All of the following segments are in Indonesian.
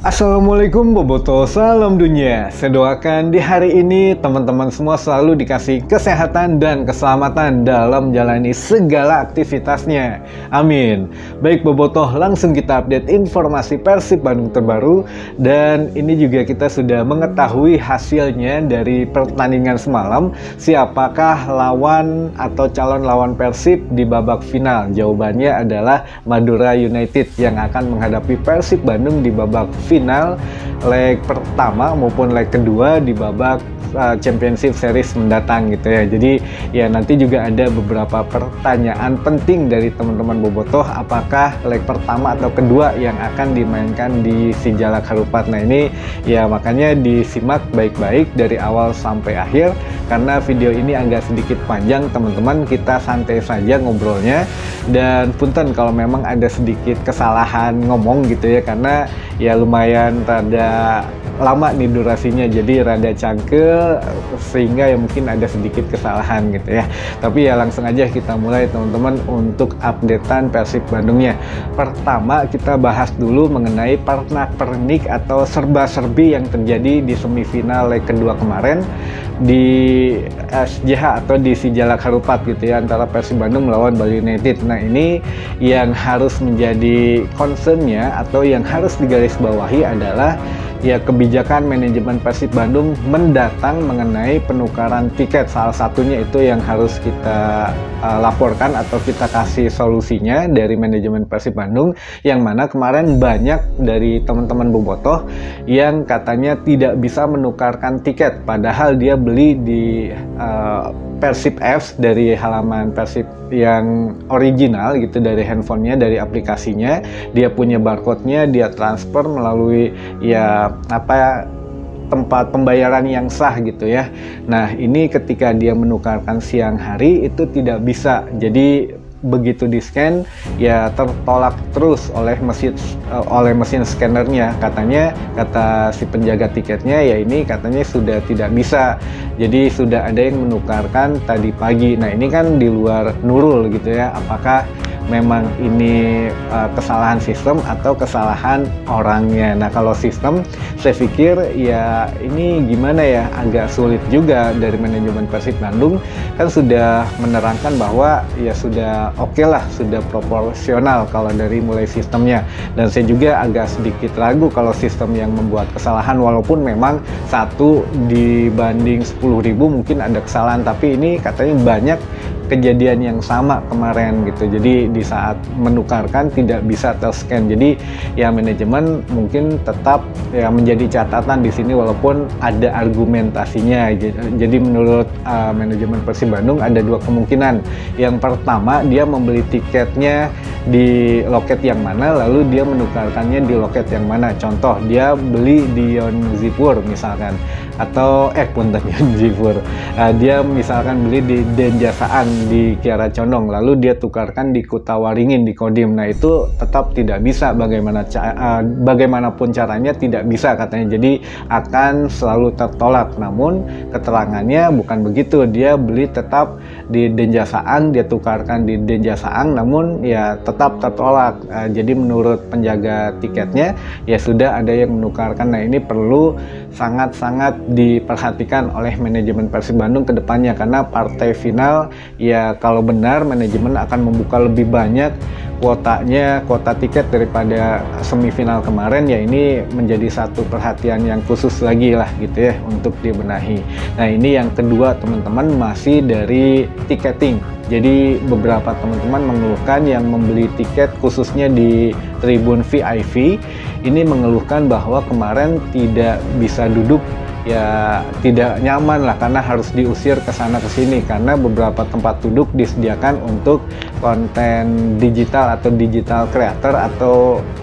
Assalamualaikum Boboto, salam dunia. Saya doakan di hari ini teman-teman semua selalu dikasih kesehatan dan keselamatan dalam menjalani segala aktivitasnya. Amin. Baik Boboto, langsung kita update informasi Persib Bandung terbaru. Dan ini juga kita sudah mengetahui hasilnya dari pertandingan semalam. Siapakah lawan atau calon lawan Persib di babak final? Jawabannya adalah Madura United yang akan menghadapi Persib Bandung di babak final leg pertama maupun leg kedua di babak Championship Series mendatang gitu ya. Jadi ya nanti juga ada beberapa pertanyaan penting dari teman-teman Bobotoh, apakah leg pertama atau kedua yang akan dimainkan di Sijalak Harupat. Nah ini ya makanya disimak baik-baik dari awal sampai akhir, karena video ini agak sedikit panjang teman-teman, kita santai saja ngobrolnya. Dan punten kalau memang ada sedikit kesalahan ngomong gitu ya, karena ya lumayan rada lama nih durasinya, jadi rada cangkel sehingga ya mungkin ada sedikit kesalahan gitu ya. Tapi ya langsung aja kita mulai teman-teman untuk updatean Persib Bandungnya. Pertama kita bahas dulu mengenai pernak-pernik atau serba-serbi yang terjadi di semifinal leg kedua kemarin di SJH atau di Sijalak Harupat gitu ya, antara Persib Bandung melawan Bali United. Nah ini yang harus menjadi concernnya atau yang harus digarisbawahi adalah ya kebijakan manajemen Persib Bandung mendatang mengenai penukaran tiket. Salah satunya itu yang harus kita laporkan atau kita kasih solusinya dari manajemen Persib Bandung, yang mana kemarin banyak dari teman-teman Bobotoh yang katanya tidak bisa menukarkan tiket, padahal dia beli di Persib Apps dari halaman Persib yang original gitu, dari handphonenya, dari aplikasinya, dia punya barcode-nya, dia transfer melalui ya tempat pembayaran yang sah gitu ya. Nah ini ketika dia menukarkan siang hari itu tidak bisa, jadi begitu di scan ya tertolak terus oleh mesin scannernya. Kata si penjaga tiketnya ya ini katanya sudah tidak bisa, jadi sudah ada yang menukarkan tadi pagi. Nah ini kan di luar Nurul gitu ya, apakah memang ini kesalahan sistem atau kesalahan orangnya. Nah kalau sistem saya pikir ya ini gimana ya, agak sulit juga dari manajemen Persib Bandung, kan sudah menerangkan bahwa ya sudah oke lah, sudah proporsional kalau dari mulai sistemnya. Dan saya juga agak sedikit ragu kalau sistem yang membuat kesalahan, walaupun memang 1 dibanding 10.000 mungkin ada kesalahan, tapi ini katanya banyak kejadian yang sama kemarin gitu. Jadi di saat menukarkan tidak bisa terscan. Jadi ya manajemen mungkin tetap ya menjadi catatan di sini walaupun ada argumentasinya. Jadi menurut manajemen Persib Bandung ada 2 kemungkinan. Yang pertama, dia membeli tiketnya di loket yang mana lalu dia menukarkannya di loket yang mana. Contoh, dia beli di Yonzipur misalkan, atau punten Yonzipur. Dia misalkan beli di Denjasaan di Kiara Condong, lalu dia tukarkan di Kutawaringin di Kodim. Nah itu tetap tidak bisa, bagaimanapun caranya tidak bisa katanya, jadi akan selalu tertolak. Namun keterangannya bukan begitu, dia beli tetap di Denjasaan, dia tukarkan di Denjasaan, namun ya tetap tertolak. Jadi menurut penjaga tiketnya ya sudah ada yang menukarkan. Nah ini perlu sangat-sangat diperhatikan oleh manajemen Persib Bandung ke depannya, karena partai final ya kalau benar manajemen akan membuka lebih banyak kuota tiket daripada semifinal kemarin, ya ini menjadi satu perhatian yang khusus lagi lah gitu ya untuk dibenahi. Nah ini yang kedua teman-teman, masih dari tiketing. Jadi beberapa teman-teman mengeluhkan yang membeli tiket khususnya di tribun VIP ini mengeluhkan bahwa kemarin tidak bisa duduk, ya tidak nyaman lah karena harus diusir ke sana ke sini, karena beberapa tempat duduk disediakan untuk konten digital atau digital creator atau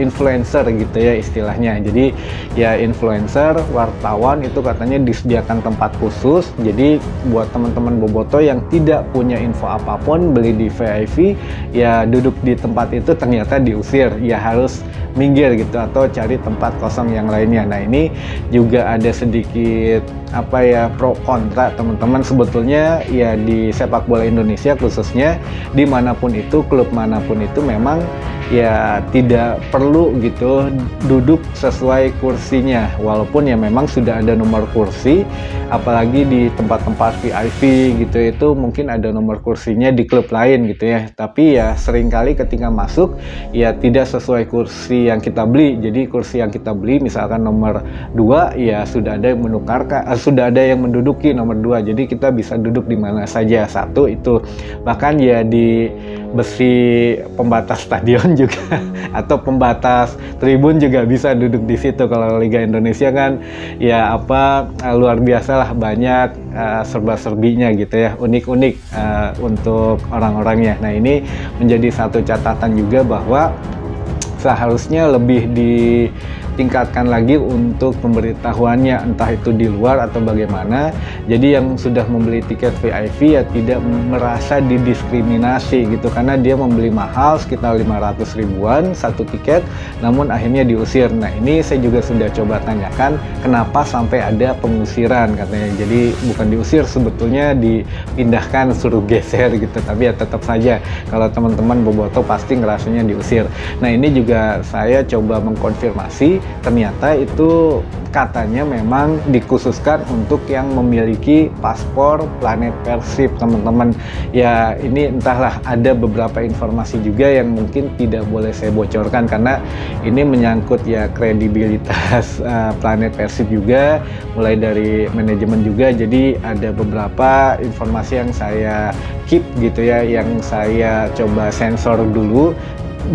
influencer gitu ya istilahnya. Jadi ya influencer, wartawan itu katanya disediakan tempat khusus. Jadi buat teman-teman Bobotoh yang tidak punya info apapun, beli di VIP ya duduk di tempat itu ternyata diusir, ya harus minggir gitu atau cari tempat kosong yang lainnya. Nah ini juga ada sedikit pro kontra teman-teman. Sebetulnya ya di sepak bola Indonesia khususnya dimanapun itu, klub manapun itu memang ya tidak perlu gitu duduk sesuai kursinya, walaupun ya memang sudah ada nomor kursi, apalagi di tempat-tempat VIP gitu itu mungkin ada nomor kursinya di klub lain gitu ya, tapi ya seringkali ketika masuk ya tidak sesuai kursi yang kita beli. Jadi kursi yang kita beli misalkan nomor 2 ya sudah ada yang menukarkan, sudah ada yang menduduki nomor 2, jadi kita bisa duduk di mana saja. Satu itu, bahkan ya di besi pembatas stadion juga atau pembatas tribun juga bisa duduk di situ. Kalau Liga Indonesia kan ya luar biasa lah, banyak serba-serbinya gitu ya, unik-unik untuk orang-orangnya. Nah, ini menjadi satu catatan juga bahwa seharusnya lebih ditingkatkan lagi untuk pemberitahuannya, entah itu di luar atau bagaimana. Jadi yang sudah membeli tiket VIP ya tidak merasa didiskriminasi gitu, karena dia membeli mahal sekitar 500 ribuan satu tiket, namun akhirnya diusir. Nah, ini saya juga sudah coba tanyakan kenapa sampai ada pengusiran katanya. Jadi bukan diusir, sebetulnya dipindahkan, suruh geser gitu, tapi ya tetap saja kalau teman-teman bobotoh pasti ngerasanya diusir. Nah, ini juga saya coba mengkonfirmasi, ternyata itu katanya memang dikhususkan untuk yang memiliki paspor Planet Persib, teman-teman. Ya, ini entahlah, ada beberapa informasi juga yang mungkin tidak boleh saya bocorkan karena ini menyangkut ya kredibilitas Planet Persib juga, mulai dari manajemen juga. Jadi ada beberapa informasi yang saya keep gitu ya, yang saya coba sensor dulu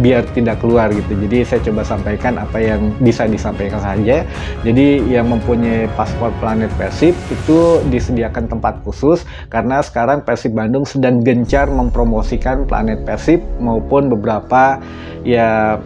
biar tidak keluar gitu. Jadi saya coba sampaikan apa yang bisa disampaikan saja. Jadi yang mempunyai paspor Planet Persib itu disediakan tempat khusus, karena sekarang Persib Bandung sedang gencar mempromosikan Planet Persib maupun beberapa ya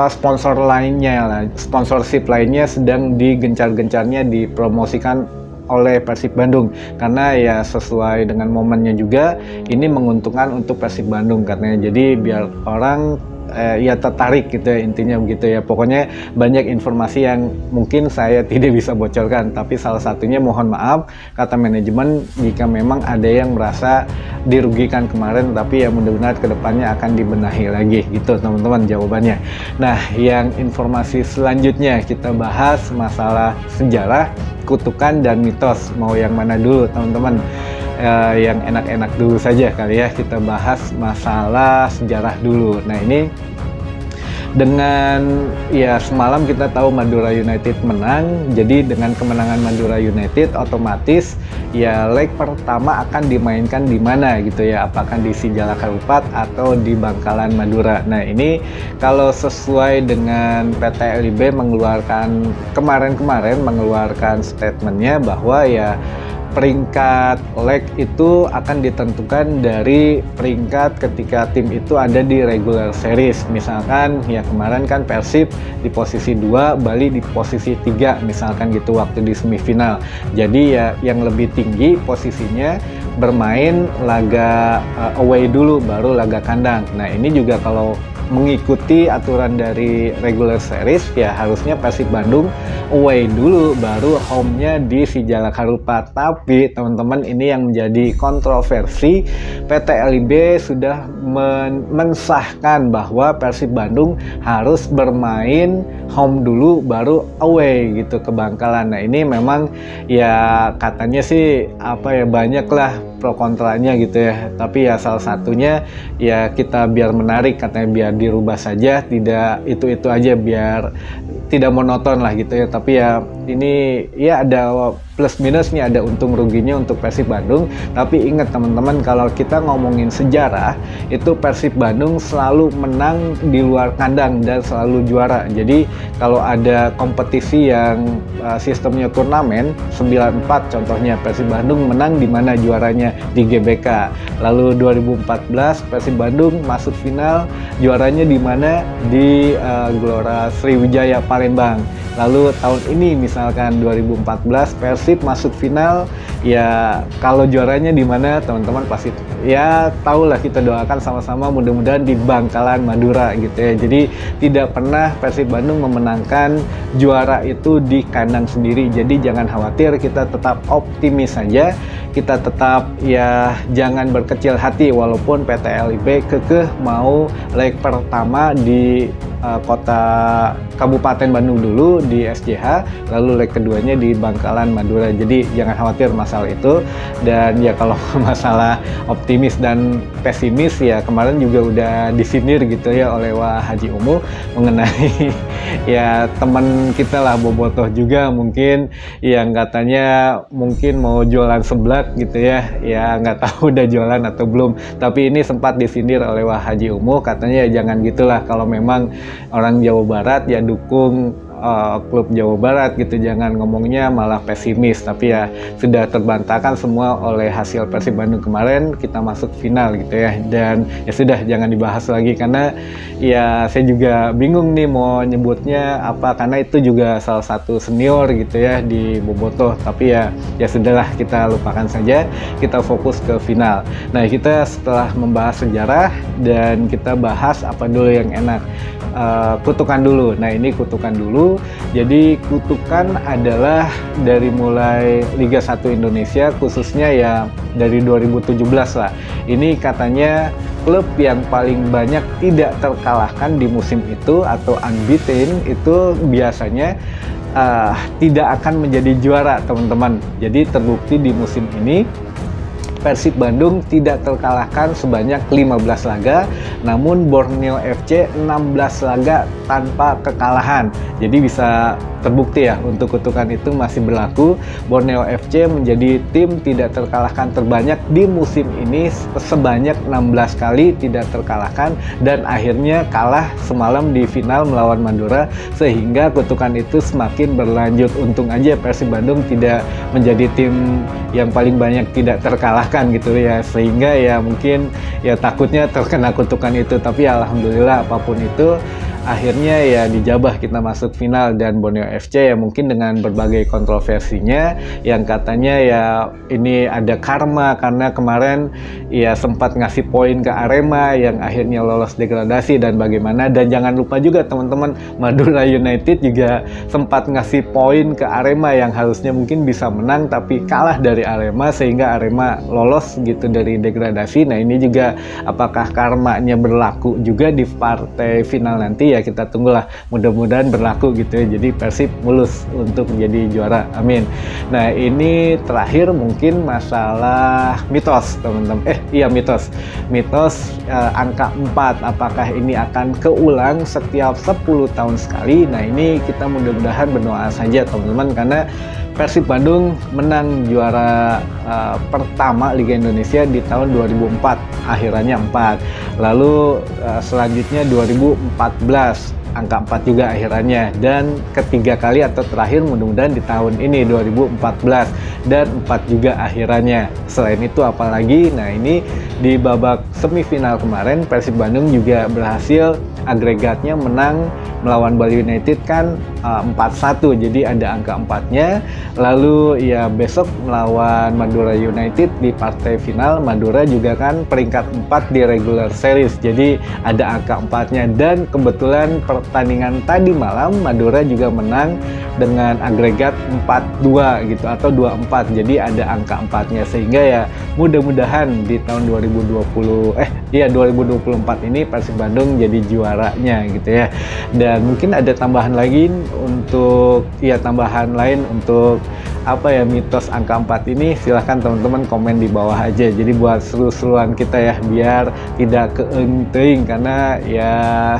sponsor lainnya lah, sponsorship lainnya sedang digencar-gencarnya dipromosikan oleh Persib Bandung, karena ya sesuai dengan momennya juga, ini menguntungkan untuk Persib Bandung katanya. Jadi biar orang ya tertarik gitu ya, intinya begitu ya. Pokoknya banyak informasi yang mungkin saya tidak bisa bocorkan, tapi salah satunya mohon maaf kata manajemen jika memang ada yang merasa dirugikan kemarin, tapi ya mudah-mudahan kedepannya akan dibenahi lagi gitu teman-teman jawabannya. Nah, yang informasi selanjutnya kita bahas masalah sejarah, kutukan, dan mitos. Mau yang mana dulu teman-teman? Yang enak-enak dulu saja kali ya, kita bahas masalah sejarah dulu. Nah, ini dengan ya semalam kita tahu Madura United menang, jadi dengan kemenangan Madura United otomatis ya leg pertama akan dimainkan di mana gitu ya, apakah di Sijalak Harupat atau di Bangkalan Madura. Nah, ini kalau sesuai dengan PT LIB kemarin mengeluarkan statementnya bahwa ya peringkat leg itu akan ditentukan dari peringkat ketika tim itu ada di regular series. Misalkan ya kemarin kan Persib di posisi 2, Bali di posisi 3 misalkan gitu waktu di semifinal. Jadi ya yang lebih tinggi posisinya bermain laga away dulu baru laga kandang. Nah, ini juga kalau mengikuti aturan dari regular series ya harusnya Persib Bandung away dulu baru home-nya di Sijalak Harupat. Tapi teman-teman, ini yang menjadi kontroversi, PT LIB sudah mensahkan bahwa Persib Bandung harus bermain home dulu baru away gitu ke Bangkalan. Nah, ini memang ya katanya sih banyak lah pro kontranya gitu ya, tapi ya salah satunya ya kita biar menarik katanya, biar dirubah saja, tidak itu aja, biar tidak monoton lah gitu ya. Tapi ya ini ya ada plus minusnya, ada untung ruginya untuk Persib Bandung. Tapi ingat teman-teman, kalau kita ngomongin sejarah itu Persib Bandung selalu menang di luar kandang dan selalu juara. Jadi kalau ada kompetisi yang sistemnya turnamen 94 contohnya, Persib Bandung menang di mana juaranya di GBK. Lalu 2014 Persib Bandung masuk final, juaranya di mana di Gelora Sriwijaya Palembang. Lalu tahun ini misalkan 2014 Persib masuk final, ya kalau juaranya di mana teman-teman pasti ya tahulah, kita doakan sama-sama mudah-mudahan di Bangkalan Madura gitu ya. Jadi tidak pernah Persib Bandung memenangkan juara itu di kandang sendiri. Jadi jangan khawatir, kita tetap optimis saja, kita tetap ya jangan berkecil hati walaupun PT LIB kekeh mau leg pertama di kota Kabupaten Bandung dulu di SJH, lalu leg keduanya di Bangkalan Madura. Jadi jangan khawatir masalah itu. Dan ya kalau masalah optimis dan pesimis ya kemarin juga udah disindir gitu ya oleh Wah Haji Umu mengenai ya teman kita lah Bobotoh juga mungkin yang katanya mungkin mau jualan seblak gitu ya, ya nggak tahu udah jualan atau belum, tapi ini sempat disindir oleh Wah Haji Umu, katanya ya jangan gitulah, kalau memang orang Jawa Barat ya dukung klub Jawa Barat gitu, jangan ngomongnya malah pesimis. Tapi ya sudah terbantahkan semua oleh hasil Persib Bandung kemarin, kita masuk final gitu ya, dan ya sudah jangan dibahas lagi karena ya saya juga bingung nih mau nyebutnya apa, karena itu juga salah satu senior gitu ya di Bobotoh. Tapi ya sudahlah, kita lupakan saja, kita fokus ke final. Nah, kita setelah membahas sejarah dan kita bahas apa dulu yang enak, kutukan dulu. Nah, ini kutukan dulu. Jadi kutukan adalah dari mulai Liga 1 Indonesia, khususnya ya dari 2017 lah. Ini katanya klub yang paling banyak tidak terkalahkan di musim itu atau unbeaten itu biasanya tidak akan menjadi juara, teman-teman. Jadi terbukti di musim ini Persib Bandung tidak terkalahkan sebanyak 15 laga, namun Borneo FC 16 laga tanpa kekalahan. Jadi bisa terbukti ya, untuk kutukan itu masih berlaku. Borneo FC menjadi tim tidak terkalahkan terbanyak di musim ini, sebanyak 16 kali tidak terkalahkan, dan akhirnya kalah semalam di final melawan Madura, sehingga kutukan itu semakin berlanjut. Untung aja Persib Bandung tidak menjadi tim yang paling banyak tidak terkalahkan gitu ya, sehingga ya mungkin ya takutnya terkena kutukan itu. Tapi alhamdulillah apapun itu akhirnya ya dijabah, kita masuk final. Dan Borneo FC ya mungkin dengan berbagai kontroversinya yang katanya ya ini ada karma karena kemarin ya sempat ngasih poin ke Arema yang akhirnya lolos degradasi dan bagaimana. Dan jangan lupa juga teman-teman, Madura United juga sempat ngasih poin ke Arema yang harusnya mungkin bisa menang tapi kalah dari Arema sehingga Arema lolos gitu dari degradasi. Nah, ini juga apakah karmanya berlaku juga di partai final nanti? Ya kita tunggulah, mudah-mudahan berlaku gitu ya, jadi Persib mulus untuk menjadi juara, amin. Nah, ini terakhir mungkin masalah mitos teman-teman, mitos angka 4, apakah ini akan keulang setiap 10 tahun sekali? Nah, ini kita mudah-mudahan berdoa saja teman-teman, karena Persib Bandung menang juara pertama Liga Indonesia di tahun 2004, akhirannya 4. Lalu selanjutnya 2014, angka 4 juga akhirannya. Dan ketiga kali atau terakhir mudah-mudahan di tahun ini 2014 dan 4 juga akhirannya. Selain itu apalagi? Nah, ini di babak semifinal kemarin Persib Bandung juga berhasil agregatnya menang melawan Bali United kan 4-1, jadi ada angka 4-nya. Lalu ya besok melawan Madura United di partai final, Madura juga kan peringkat 4 di regular series, jadi ada angka 4-nya. Dan kebetulan pertandingan tadi malam Madura juga menang dengan agregat 4-2 gitu atau 2-4, jadi ada angka 4-nya, sehingga ya mudah-mudahan di tahun 2024 ini Persib Bandung jadi juaranya gitu ya. Dan mungkin ada tambahan lagi untuk tambahan lain untuk apa ya mitos angka 4 ini, silahkan teman-teman komen di bawah aja. Jadi buat seru-seruan kita ya, biar tidak keenteng, karena ya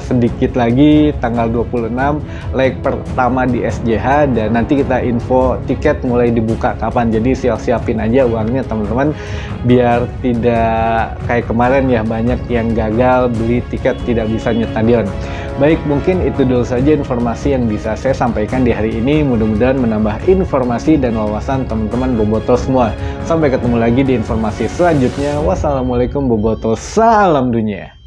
sedikit lagi tanggal 26 leg pertama di SJH, dan nanti kita info tiket mulai dibuka kapan. Jadi siap-siapin aja uangnya teman-teman, biar tidak kayak kemarin ya banyak yang gagal beli tiket tidak bisa nyetadion. Baik, mungkin itu dulu saja informasi yang bisa saya sampaikan di hari ini. Mudah-mudahan menambah informasi dan wawasan teman-teman Bobotoh semua. Sampai ketemu lagi di informasi selanjutnya. Wassalamualaikum Bobotoh, salam dunia.